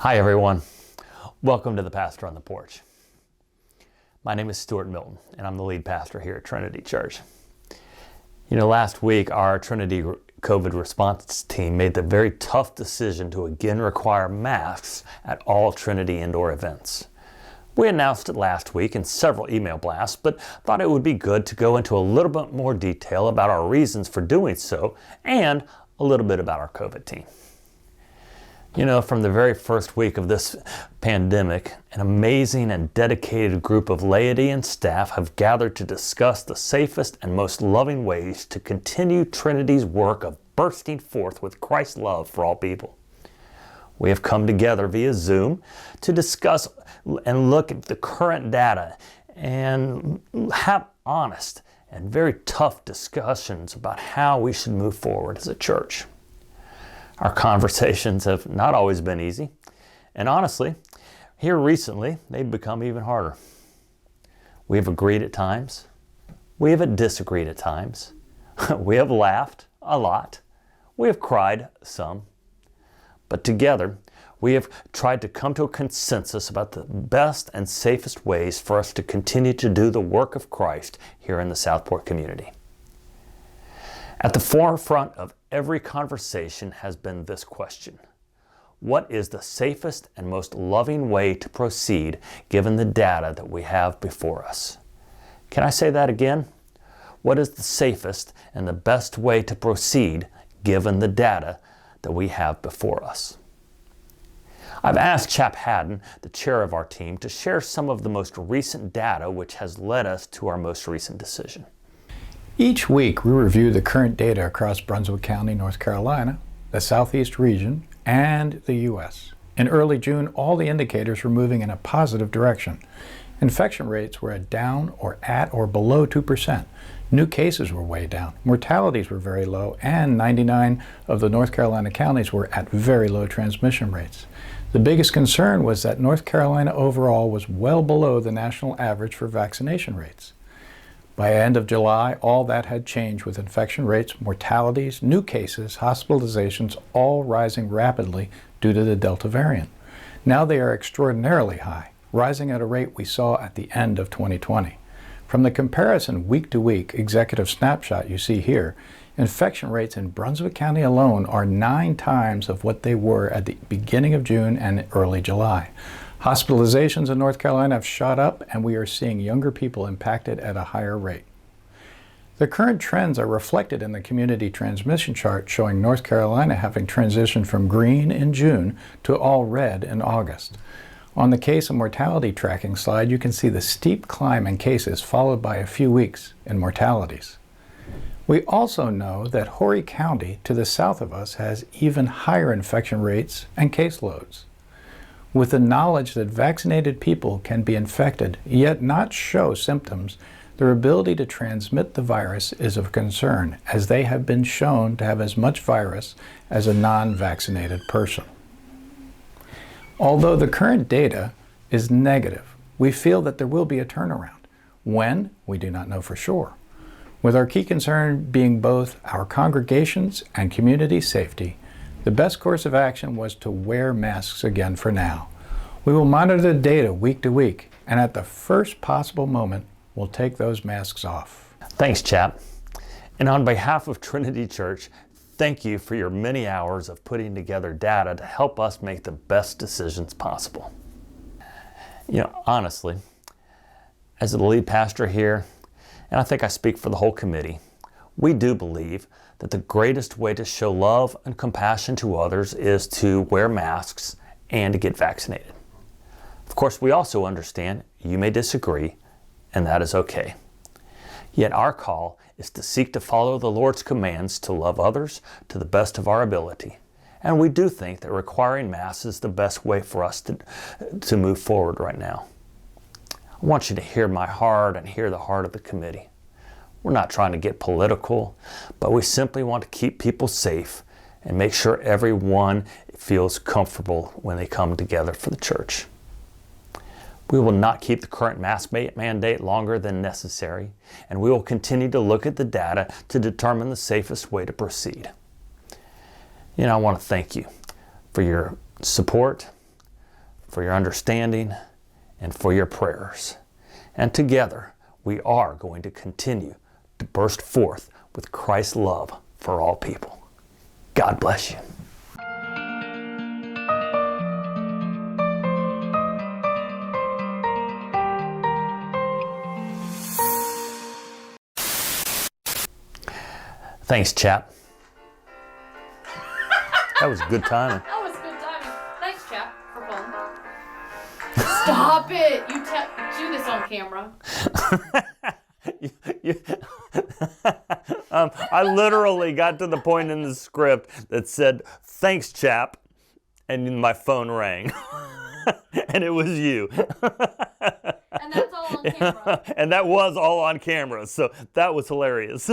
Hi everyone, welcome to the Pastor on the Porch. My name is Stuart Milton and I'm the lead pastor here at Trinity Church. Last week our Trinity COVID response team made the very tough decision to again require masks at all Trinity indoor events. We announced it last week in several email blasts, but thought it would be good to go into a little bit more detail about our reasons for doing so and a little bit about our COVID team. From the very first week of this pandemic, an amazing and dedicated group of laity and staff have gathered to discuss the safest and most loving ways to continue Trinity's work of bursting forth with Christ's love for all people. We have come together via Zoom to discuss and look at the current data and have honest and very tough discussions about how we should move forward as a church. Our conversations have not always been easy, and honestly, here recently, they've become even harder. We have agreed at times. We have disagreed at times. We have laughed a lot. We have cried some. But together, we have tried to come to a consensus about the best and safest ways for us to continue to do the work of Christ here in the Southport community. At the forefront of every conversation has been this question: what is the safest and most loving way to proceed given the data that we have before us? Can I say that again? What is the safest and the best way to proceed given the data that we have before us? I've asked Chap, the chair of our team, to share some of the most recent data which has led us to our most recent decision. Each week, we review the current data across Brunswick County, North Carolina, the Southeast region, and the U.S. In early June, all the indicators were moving in a positive direction. Infection rates were down or at or below 2%. New cases were way down. Mortalities were very low, and 99 of the North Carolina counties were at very low transmission rates. The biggest concern was that North Carolina overall was well below the national average for vaccination rates. By the end of July, all that had changed, with infection rates, mortalities, new cases, hospitalizations all rising rapidly due to the Delta variant. Now they are extraordinarily high, rising at a rate we saw at the end of 2020. From the comparison week to week executive snapshot you see here, infection rates in Brunswick County alone are 9 times of what they were at the beginning of June and early July. Hospitalizations in North Carolina have shot up, and we are seeing younger people impacted at a higher rate. The current trends are reflected in the community transmission chart, showing North Carolina having transitioned from green in June to all red in August. On the case and mortality tracking slide, you can see the steep climb in cases followed by a few weeks in mortalities. We also know that Horry County, to the south of us, has even higher infection rates and caseloads. With the knowledge that vaccinated people can be infected yet not show symptoms, their ability to transmit the virus is of concern, as they have been shown to have as much virus as a non-vaccinated person. Although the current data is negative, we feel that there will be a turnaround. When? We do not know for sure. With our key concern being both our congregations and community safety, the best course of action was to wear masks again for now. We will monitor the data week to week, and at the first possible moment, we'll take those masks off. Thanks, Chap. And on behalf of Trinity Church, thank you for your many hours of putting together data to help us make the best decisions possible. Honestly, as the lead pastor here, and I think I speak for the whole committee, we do believe that the greatest way to show love and compassion to others is to wear masks and to get vaccinated. Of course, we also understand you may disagree, and that is okay. Yet our call is to seek to follow the Lord's commands to love others to the best of our ability. And we do think that requiring masks is the best way for us to move forward right now. I want you to hear my heart and hear the heart of the committee. We're not trying to get political, but we simply want to keep people safe and make sure everyone feels comfortable when they come together for the church. We will not keep the current mask mandate longer than necessary, and we will continue to look at the data to determine the safest way to proceed. I want to thank you for your support, for your understanding, and for your prayers. And together, we are going to continue to burst forth with Christ's love for all people. God bless you. Thanks, Chap. That was good timing. That was good timing. Thanks, Chap, for calling. Stop it! You do this on camera. I literally got to the point in the script that said, "Thanks, Chap," and my phone rang. And it was you. And that's all on camera. And that was all on camera, so that was hilarious.